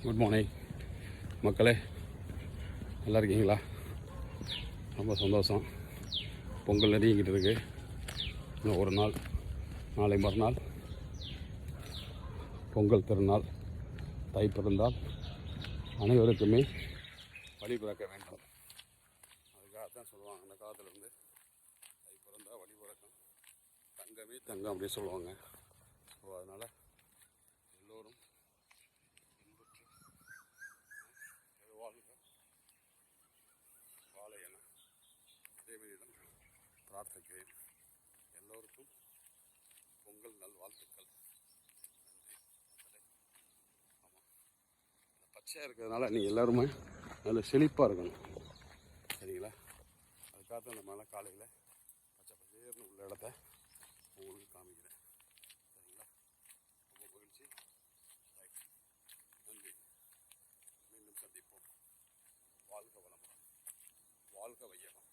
Good morning மக்களே, நல்லா இருக்கீங்களா? ரொம்ப சந்தோஷம். பொங்கல் நெருங்கிக்கிட்டு இருக்கு. இன்னும் ஒரு நாள், நாளை மறுநாள் பொங்கல் திருநாள். தை பிறந்தால் அனைவருக்குமே வழி பிறக்க வேண்டும். அதுக்காக தான் சொல்லுவாங்க, அந்த காலத்துலேருந்து தை பிறந்தால் வழி பிறக்கும், தங்கமே தங்கம் அப்படி சொல்லுவாங்க. ஸோ அதனால் எல்லோரும் வாழ்க வாழ என இறைவனிடம் பிரார்த்திக்கிறேன். எல்லோருக்கும் பொங்கல் நல்வாழ்த்துக்கள். நன்றி மக்களே. ஆமாம், இந்த பச்சையாக இருக்கிறதுனால நீங்கள் எல்லோருமே நல்ல செழிப்பாக இருக்கணும், சரிங்களா? அதுக்காக அந்த மழை காலையில் பச்சை பச்சையர்னு உள்ள இடத்த உங்களுக்கு காமிக்கிறேன், சரிங்களா? ரொம்ப மகிழ்ச்சி. நன்றி. மீண்டும் சந்திப்போம். வாழ்க வளமுடன், வாழ்க வையகம்.